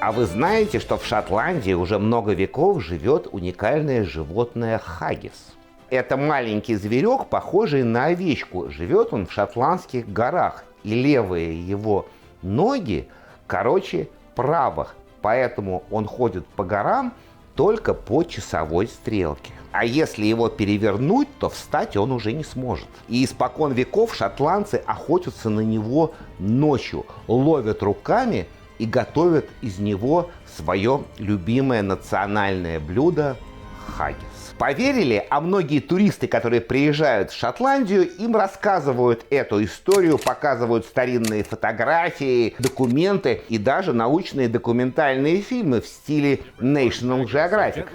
А вы знаете, что в Шотландии уже много веков живет уникальное животное хаггис? Это маленький зверек, похожий на овечку. Живет он в шотландских горах, и левые его ноги короче правых, поэтому он ходит по горам только по часовой стрелке. А если его перевернуть, то встать он уже не сможет. И испокон веков шотландцы охотятся на него ночью, ловят руками и готовят из него свое любимое национальное блюдо хаггис. Поверили, а многие туристы, которые приезжают в Шотландию, им рассказывают эту историю, показывают старинные фотографии, документы и даже научные документальные фильмы в стиле National Geographic.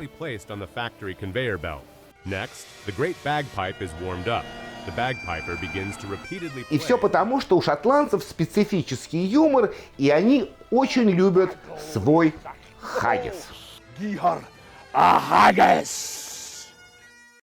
И все потому, что у шотландцев специфический юмор, и они очень любят свой хаггис.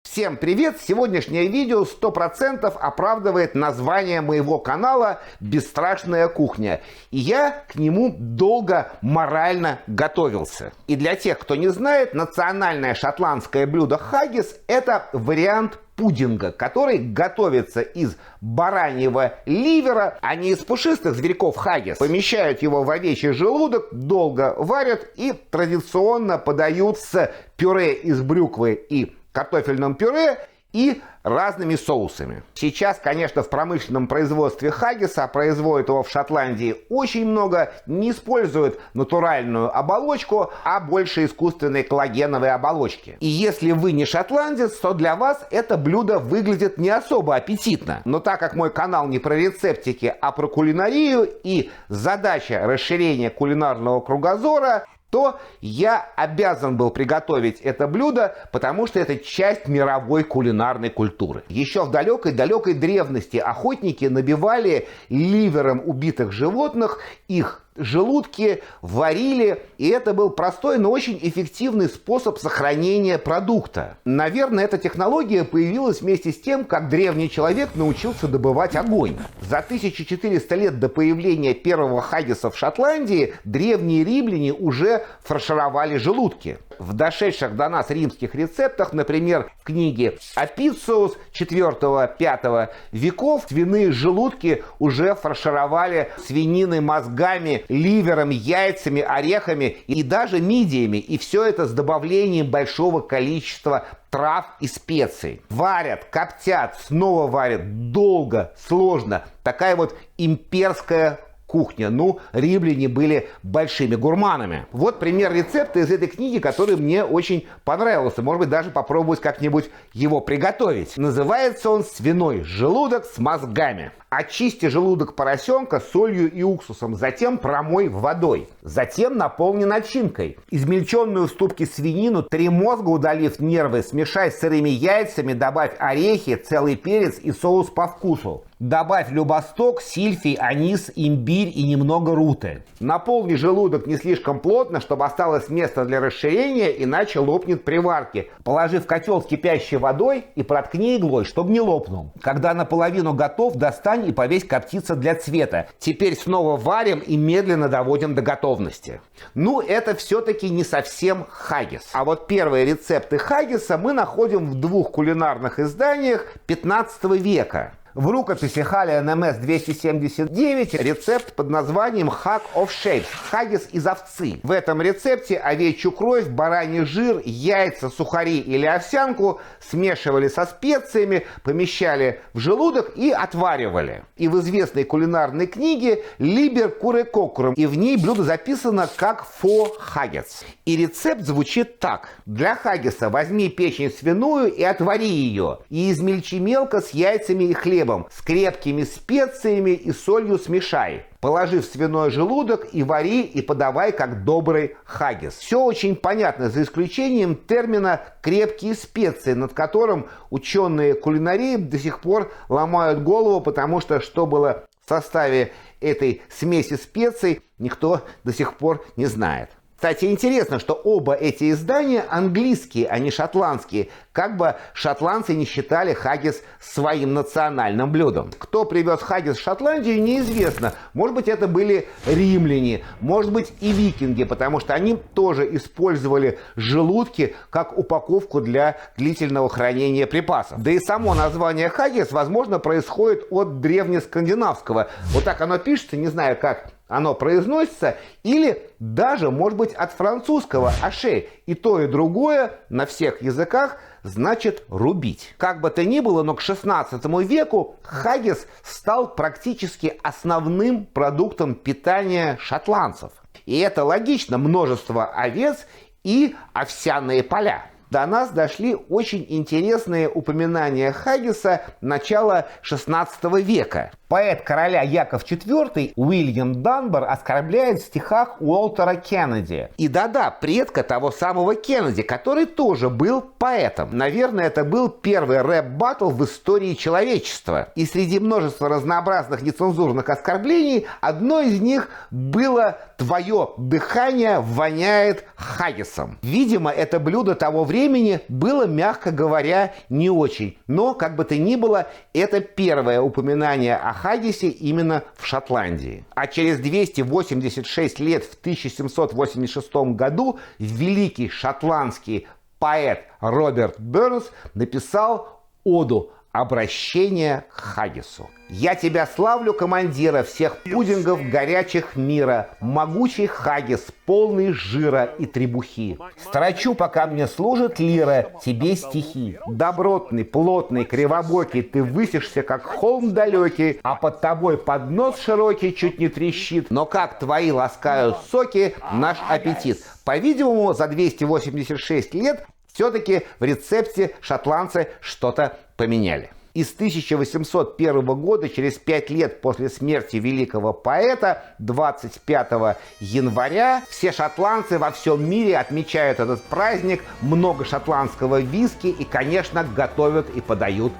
Всем привет! Сегодняшнее видео 100% оправдывает название моего канала «Бесстрашная кухня». И я к нему долго морально готовился. И для тех, кто не знает, национальное шотландское блюдо хаггис – это вариант пудинга, который готовится из бараньего ливера, а не из пушистых зверьков хаггис. Помещают его в овечий желудок, долго варят и традиционно подают с пюре из брюквы и картофельном пюре и разными соусами. Сейчас, конечно, в промышленном производстве хаггиса, производят его в Шотландии очень много, не используют натуральную оболочку, а больше искусственной коллагеновой оболочки. И если вы не шотландец, то для вас это блюдо выглядит не особо аппетитно. Но так как мой канал не про рецептики, а про кулинарию и задача расширения кулинарного кругозора, то я обязан был приготовить это блюдо, потому что это часть мировой кулинарной культуры. Еще в далекой-далекой древности охотники набивали ливером убитых животных их желудки, варили, и это был простой, но очень эффективный способ сохранения продукта. Наверное, эта технология появилась вместе с тем, как древний человек научился добывать огонь. За 1400 лет до появления первого хаггиса в Шотландии древние римляне уже фаршировали желудки. В дошедших до нас римских рецептах, например, в книге Апициус 4-5 веков, свиные желудки уже фаршировали свининой мозгами, ливером, яйцами, орехами и даже мидиями. И все это с добавлением большого количества трав и специй. Варят, коптят, снова варят, долго, сложно. Такая вот имперская кухня. Ну, римляне были большими гурманами. Вот пример рецепта из этой книги, который мне очень понравился. Может быть, даже попробовать как-нибудь его приготовить. Называется он «Свиной желудок с мозгами». Очисти желудок поросенка солью и уксусом, затем промой водой. Затем наполни начинкой. Измельченную в ступке свинину, 3 мозга, удалив нервы, смешай с сырыми яйцами, добавь орехи, целый перец и соус по вкусу. Добавь любосток, сильфий, анис, имбирь и немного руты. Наполни желудок не слишком плотно, чтобы осталось место для расширения, иначе лопнет при варке. Положи в котел с кипящей водой и проткни иглой, чтобы не лопнул. Когда наполовину готов, достань и повесь коптиться для цвета. Теперь снова варим и медленно доводим до готовности. Ну, это все-таки не совсем хаггис. А вот первые рецепты хаггиса мы находим в 2 кулинарных изданиях 15 века. В рукописи Халия НМС 279 рецепт под названием Hag of Shapes – хаггис из овцы. В этом рецепте овечью кровь, бараний жир, яйца, сухари или овсянку смешивали со специями, помещали в желудок и отваривали. И в известной кулинарной книге Liber Cure Cockrum, и в ней блюдо записано как for haggis. И рецепт звучит так. Для хаггиса возьми печень свиную и отвари ее, и измельчи мелко с яйцами и хлебом. С крепкими специями и солью смешай. Положи в свиной желудок и вари, и подавай как добрый хаггис. Все очень понятно, за исключением термина «крепкие специи», над которым ученые кулинарии до сих пор ломают голову, потому что было в составе этой смеси специй, никто до сих пор не знает. Кстати, интересно, что оба эти издания английские, а не шотландские. как бы шотландцы не считали хаггис своим национальным блюдом. Кто привез хаггис в Шотландию, неизвестно. Может быть, это были римляне, может быть, и викинги, потому что они тоже использовали желудки как упаковку для длительного хранения припасов. Да и само название хаггис, возможно, происходит от древнескандинавского. Вот так оно пишется, не знаю, как оно произносится, или даже, может быть, от французского «аше». И то, и другое на всех языках значит «рубить». Как бы то ни было, но к XVI веку хаггис стал практически основным продуктом питания шотландцев. И это логично: множество овец и овсяные поля. До нас дошли очень интересные упоминания хаггиса начала XVI века. Поэт короля Яков IV Уильям Данбар оскорбляет в стихах Уолтера Кеннеди. И да-да, предка того самого Кеннеди, который тоже был поэтом. Наверное, это был первый рэп-баттл в истории человечества. И среди множества разнообразных нецензурных оскорблений одно из них было «Твое дыхание воняет хаггисом». Видимо, это блюдо того времени было, мягко говоря, не очень. Но, как бы то ни было, это первое упоминание о хаггисе именно в Шотландии. А через 286 лет, в 1786 году, великий шотландский поэт Роберт Бернс написал оду «Обращение к хаггису». «Я тебя славлю, командира всех пудингов горячих мира, могучий хаггис, полный жира и требухи. Строчу, пока мне служит лира, тебе стихи. Добротный, плотный, кривобокий, ты высишься, как холм далекий, а под тобой поднос широкий чуть не трещит. Но как твои ласкают соки наш аппетит». По-видимому, за 286 лет все-таки в рецепте шотландцы что-то поменяли. И с 1801 года, через 5 лет после смерти великого поэта, 25 января, все шотландцы во всем мире отмечают этот праздник, много шотландского виски и, конечно, готовят и подают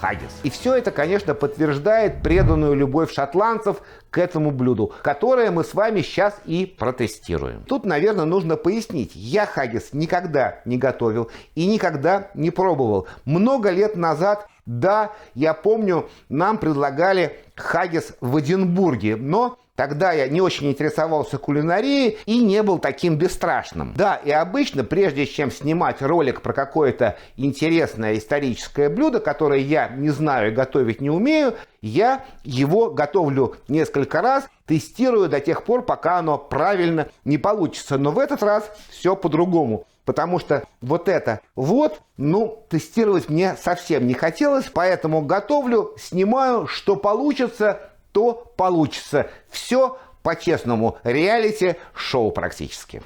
хаггис. И все это, конечно, подтверждает преданную любовь шотландцев к этому блюду, которое мы с вами сейчас и протестируем. Тут, наверное, нужно пояснить. Я хаггис никогда не готовил и никогда не пробовал. Много лет назад, да, я помню, нам предлагали хаггис в Эдинбурге, но тогда я не очень интересовался кулинарией и не был таким бесстрашным. Да, и обычно, прежде чем снимать ролик про какое-то интересное историческое блюдо, которое я не знаю и готовить не умею, я его готовлю несколько раз, тестирую до тех пор, пока оно правильно не получится. Но в этот раз все по-другому. Потому что вот это вот, тестировать мне совсем не хотелось, поэтому готовлю, снимаю, что получится, то получится. Все по-честному. Реалити-шоу практически.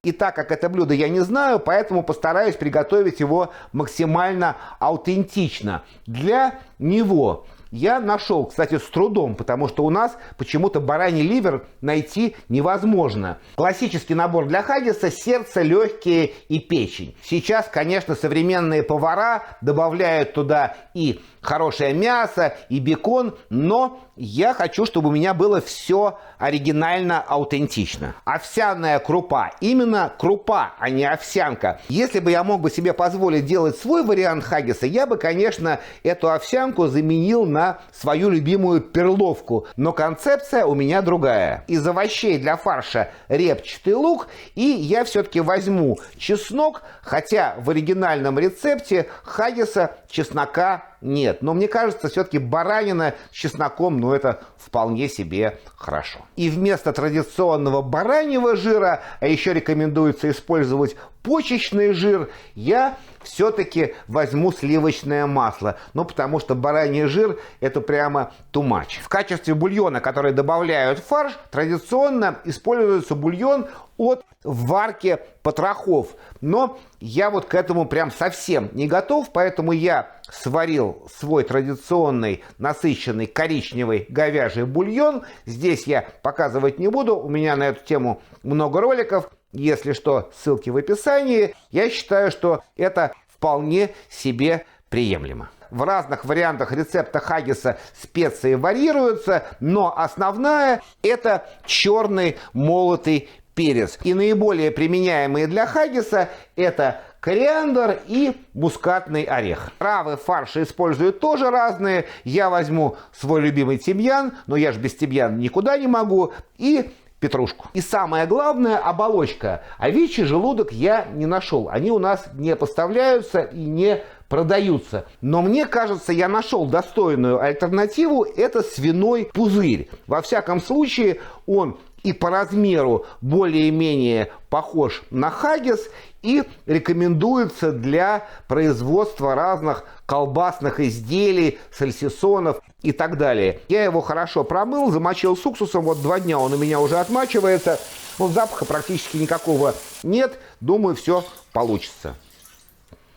И так как это блюдо я не знаю, поэтому постараюсь приготовить его максимально аутентично. Для него я нашел, кстати, с трудом, потому что у нас почему-то бараний ливер найти невозможно. Классический набор для хаггиса: сердце, легкие и печень. Сейчас, конечно, современные повара добавляют туда и хорошее мясо, и бекон, но я хочу, чтобы у меня было все оригинально, аутентично. Овсяная крупа. Именно крупа, а не овсянка. Если бы я мог бы себе позволить делать свой вариант хаггиса, я бы, конечно, эту овсянку заменил на свою любимую перловку. Но концепция у меня другая. Из овощей для фарша репчатый лук, и я все-таки возьму чеснок, хотя в оригинальном рецепте хаггиса чеснока нет. Но мне кажется, все-таки баранина с чесноком, это вполне себе хорошо. И вместо традиционного бараньего жира, а еще рекомендуется использовать почечный жир, я все-таки возьму сливочное масло. Потому что бараний жир – это прямо too much. В качестве бульона, который добавляют в фарш, традиционно используется бульон от варки потрохов. Но я к этому прям совсем не готов, поэтому я сварил свой традиционный насыщенный коричневый говяжий бульон. Здесь я показывать не буду, у меня на эту тему много роликов. Если что, ссылки в описании. Я считаю, что это вполне себе приемлемо. В разных вариантах рецепта хаггиса специи варьируются, но основная – это черный молотый перец. И наиболее применяемые для хаггиса это кориандр и мускатный орех. Травы в фарше используют тоже разные. Я возьму свой любимый тимьян, но я же без тимьяна никуда не могу, и петрушку. И самое главное, оболочка. Овечий желудок я не нашел. Они у нас не поставляются и не продаются. Но мне кажется, я нашел достойную альтернативу. Это свиной пузырь. Во всяком случае, он и по размеру более-менее похож на хаггис и рекомендуется для производства разных колбасных изделий, сальсисонов и так далее. Я его хорошо промыл, замочил с уксусом, вот 2 дня он у меня уже отмачивается, вот запаха практически никакого нет, думаю, все получится.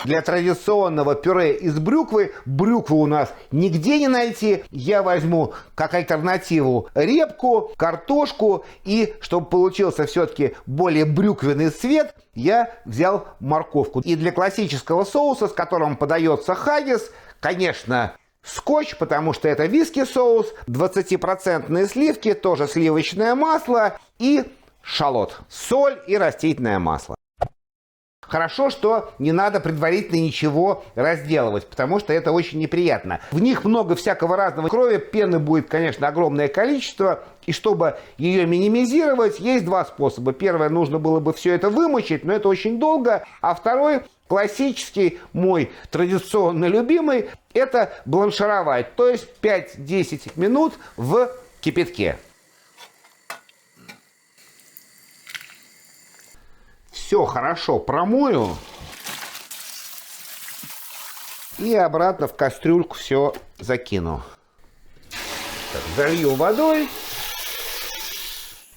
Для традиционного пюре из брюквы, брюкву у нас нигде не найти, я возьму как альтернативу репку, картошку и, чтобы получился все-таки более брюквенный цвет, я взял морковку. И для классического соуса, с которым подается хаггис, конечно, скотч, потому что это виски-соус, 20% сливки, тоже сливочное масло и шалот, соль и растительное масло. Хорошо, что не надо предварительно ничего разделывать, потому что это очень неприятно. В них много всякого разного крови, пены будет, конечно, огромное количество. И чтобы ее минимизировать, есть 2 способа. Первое, нужно было бы все это вымочить, но это очень долго. А второй, классический, мой традиционно любимый, это бланшировать. То есть 5-10 минут в кипятке. Все хорошо промою и обратно в кастрюльку все закину. Так, залью водой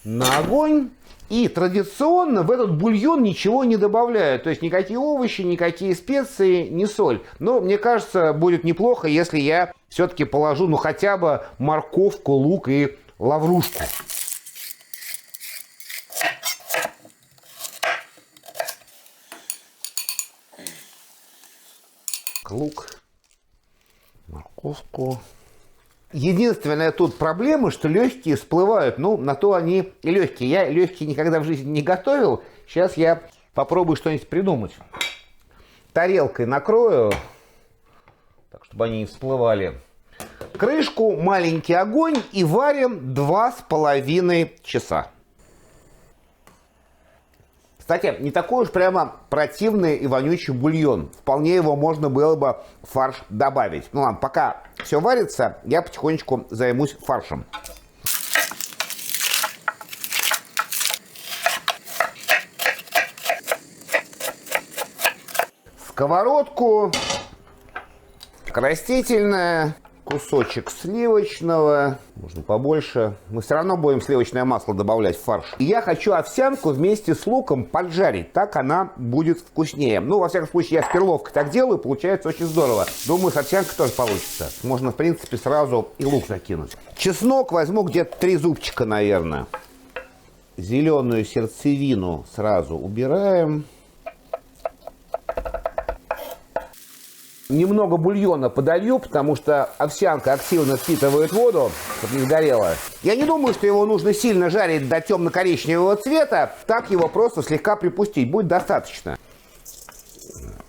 на огонь. И традиционно в этот бульон ничего не добавляю. То есть никакие овощи, никакие специи, ни соль. Но мне кажется, будет неплохо, если я все-таки положу ну хотя бы морковку, лук и лаврушку. Лук, морковку. Единственная тут проблема, что легкие всплывают. Ну, на то они и легкие. Я легкие никогда в жизни не готовил. Сейчас я попробую что-нибудь придумать. Тарелкой накрою, так, чтобы они не всплывали. Крышку, маленький огонь и варим 2,5 часа. Кстати, не такой уж прямо противный и вонючий бульон. Вполне его можно было бы в фарш добавить. Ну ладно, пока все варится, я потихонечку займусь фаршем. Сковородку, растительное, кусочек сливочного, можно побольше. Мы все равно будем сливочное масло добавлять в фарш. И я хочу овсянку вместе с луком поджарить, так она будет вкуснее. Ну, во всяком случае, я с перловкой так делаю, получается очень здорово. Думаю, с овсянкой тоже получится. Можно, в принципе, сразу и лук закинуть. Чеснок возьму где-то 3 зубчика, наверное. Зеленую сердцевину сразу убираем. Немного бульона подолью, потому что овсянка активно впитывает воду, чтобы не сгорело. Я не думаю, что его нужно сильно жарить до темно-коричневого цвета. Так его просто слегка припустить будет достаточно.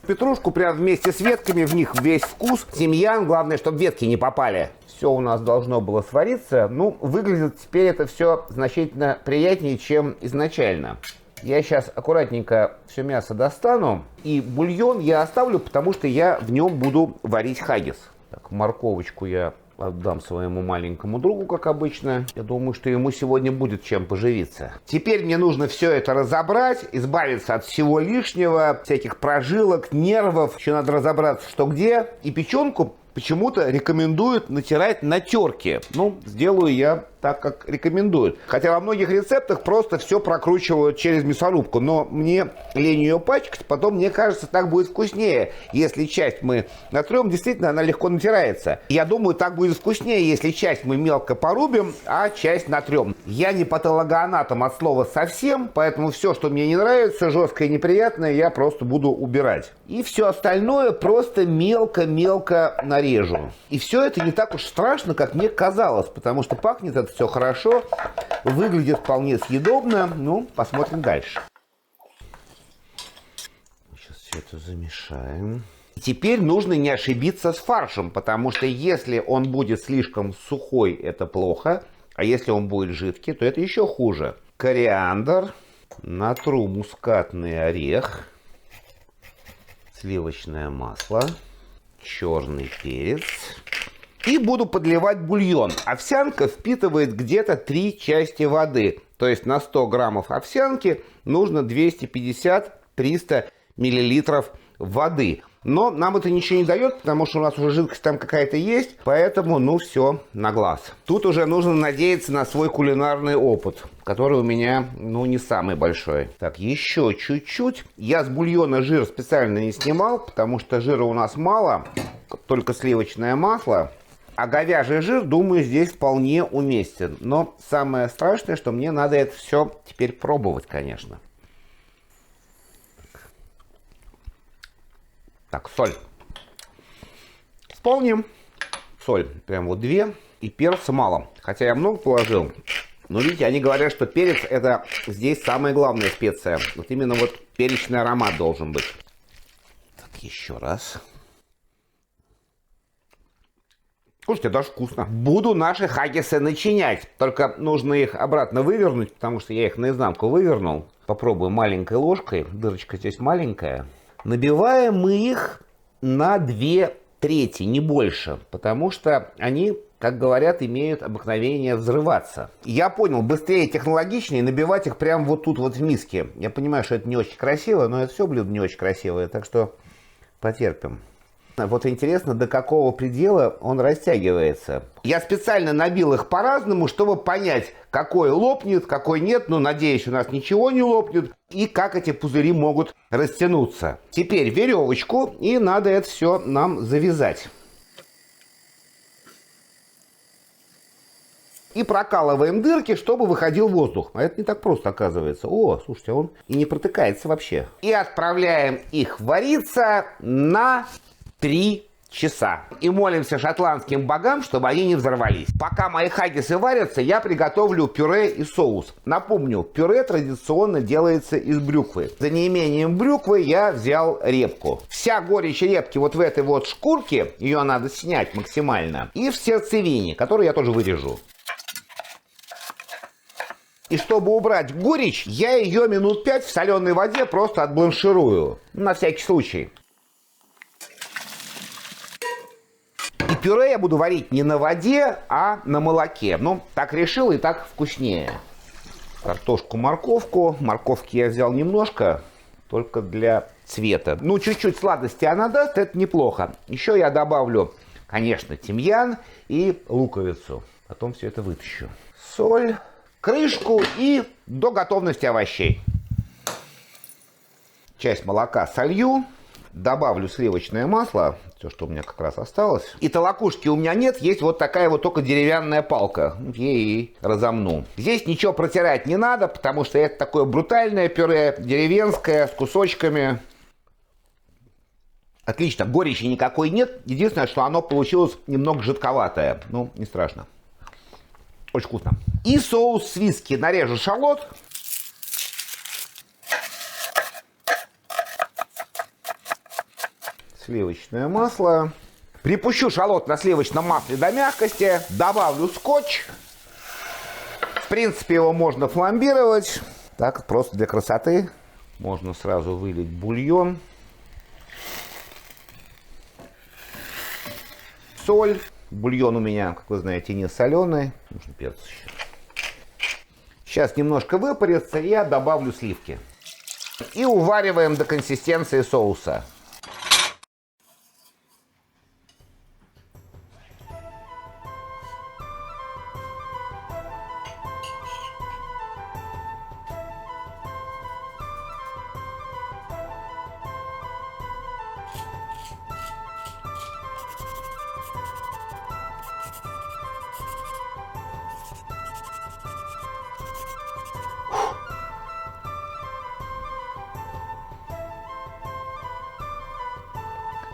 Петрушку прям вместе с ветками, в них весь вкус. Тимьян, главное, чтобы ветки не попали. Все у нас должно было свариться. Ну, выглядит теперь это все значительно приятнее, чем изначально. Я сейчас аккуратненько все мясо достану, и бульон я оставлю, потому что я в нем буду варить хаггис. Так, морковочку я отдам своему маленькому другу, как обычно. Я думаю, что ему сегодня будет чем поживиться. Теперь мне нужно все это разобрать, избавиться от всего лишнего, всяких прожилок, нервов. Еще надо разобраться, что где. И печенку почему-то рекомендуют натирать на терке. Ну, сделаю я так, как рекомендуют. Хотя во многих рецептах просто все прокручивают через мясорубку. Но мне лень ее пачкать. Потом, мне кажется, так будет вкуснее. Если часть мы натрем, действительно, она легко натирается. Я думаю, так будет вкуснее, если часть мы мелко порубим, а часть натрем. Я не патологоанатом от слова совсем, поэтому все, что мне не нравится, жесткое и неприятное, я просто буду убирать. И все остальное просто мелко-мелко нарезать. нарежу. И все это не так уж страшно, как мне казалось, потому что пахнет это все хорошо, выглядит вполне съедобно. Ну, посмотрим дальше. Сейчас все это замешаем. Теперь нужно не ошибиться с фаршем, потому что если он будет слишком сухой, это плохо, а если он будет жидкий, то это еще хуже. Кориандр, натру мускатный орех, сливочное масло, черный перец. И буду подливать бульон. Овсянка впитывает где-то 3 части воды. То есть на 100 граммов овсянки нужно 250-300 миллилитров воды. Но нам это ничего не дает, потому что у нас уже жидкость там какая-то есть. Поэтому, ну, все на глаз. Тут уже нужно надеяться на свой кулинарный опыт, который у меня, ну, не самый большой. Так, еще чуть-чуть. Я с бульона жир специально не снимал, потому что жира у нас мало, только сливочное масло. А говяжий жир, думаю, здесь вполне уместен. Но самое страшное, что мне надо это все теперь пробовать, конечно. Так, соль. Исполним. Соль. Прям вот 2. И перца мало. Хотя я много положил. Но видите, они говорят, что перец это здесь самая главная специя. Вот именно вот перечный аромат должен быть. Так, еще раз. Слушайте, даже вкусно. Буду наши хаггисы начинять. Только нужно их обратно вывернуть, потому что я их наизнанку вывернул. Попробую маленькой ложкой. Дырочка здесь маленькая. Набиваем мы их на 2/3, не больше. Потому что они, как говорят, имеют обыкновение взрываться. Я понял, быстрее и технологичнее набивать их прямо вот тут вот в миске. Я понимаю, что это не очень красиво, но это все блюдо не очень красивое. Так что потерпим. Вот интересно, до какого предела он растягивается. Я специально набил их по-разному, чтобы понять, какой лопнет, какой нет. Ну, надеюсь, у нас ничего не лопнет. И как эти пузыри могут растянуться. Теперь веревочку, и надо это все нам завязать. И прокалываем дырки, чтобы выходил воздух. А это не так просто, оказывается. О, слушайте, он и не протыкается вообще. И отправляем их вариться на 3 часа. И молимся шотландским богам, чтобы они не взорвались. Пока мои хаггисы варятся, я приготовлю пюре и соус. Напомню, пюре традиционно делается из брюквы. За неимением брюквы я взял репку. Вся горечь репки вот в этой вот шкурке, ее надо снять максимально. И в сердцевине, которую я тоже вырежу. И чтобы убрать горечь, я ее минут 5 в соленой воде просто отбланширую. На всякий случай. И пюре я буду варить не на воде, а на молоке. Ну, так решил, и так вкуснее. Картошку, морковку. Морковки я взял немножко, только для цвета. Ну, чуть-чуть сладости она даст, это неплохо. Еще я добавлю, конечно, тимьян и луковицу. Потом все это вытащу. Соль, крышку и до готовности овощей. Часть молока солью. Добавлю сливочное масло, все, что у меня как раз осталось. И толокушки у меня нет, есть вот такая вот только деревянная палка. Я и разомну. Здесь ничего протирать не надо, потому что это такое брутальное пюре, деревенское, с кусочками. Отлично, горечи никакой нет. Единственное, что оно получилось немного жидковатое. Ну, не страшно. Очень вкусно. И соус с виски. Нарежу шалот. Сливочное масло. Припущу шалот на сливочном масле до мягкости. Добавлю скотч. В принципе, его можно фламбировать. Так, просто для красоты. Можно сразу вылить бульон. Соль. Бульон у меня, как вы знаете, не соленый. Нужно перец еще. Сейчас немножко выпарится, и я добавлю сливки. И увариваем до консистенции соуса.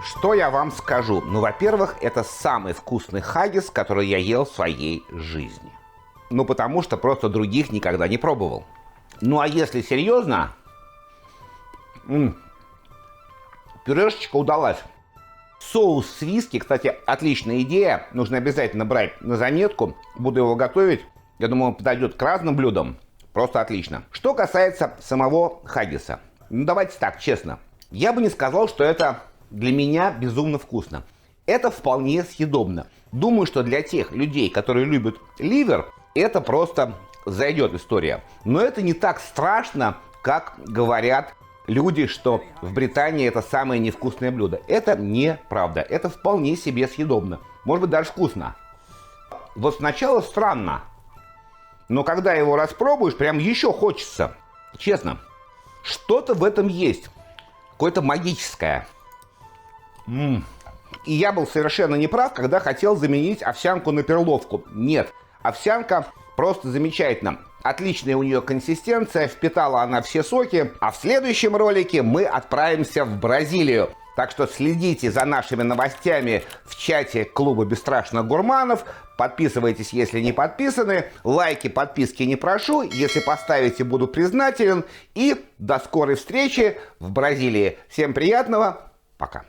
Что я вам скажу? Ну, во-первых, это самый вкусный хаггис, который я ел в своей жизни. Ну, потому что просто других никогда не пробовал. Ну, а если серьезно, пюрешечка удалась. Соус с виски, кстати, отличная идея. Нужно обязательно брать на заметку. Буду его готовить. Я думаю, он подойдет к разным блюдам. Просто отлично. Что касается самого хаггиса. Ну, давайте так, честно. Я бы не сказал, что это для меня безумно вкусно. Это вполне съедобно. Думаю, что для тех людей, которые любят ливер, это просто зайдет история. Но это не так страшно, как говорят люди, что в Британии это самое невкусное блюдо. Это неправда. Это вполне себе съедобно. Может быть, даже вкусно. Вот сначала странно. Но когда его распробуешь, прям еще хочется. Честно. Что-то в этом есть. Какое-то магическое. И я был совершенно неправ, когда хотел заменить овсянку на перловку. Нет. Овсянка просто замечательно. Отличная у нее консистенция, впитала она все соки. А в следующем ролике мы отправимся в Бразилию. Так что следите за нашими новостями в чате клуба Бесстрашных Гурманов. Подписывайтесь, если не подписаны. Лайки, подписки не прошу. Если поставите, буду признателен. И до скорой встречи в Бразилии. Всем приятного. Пока.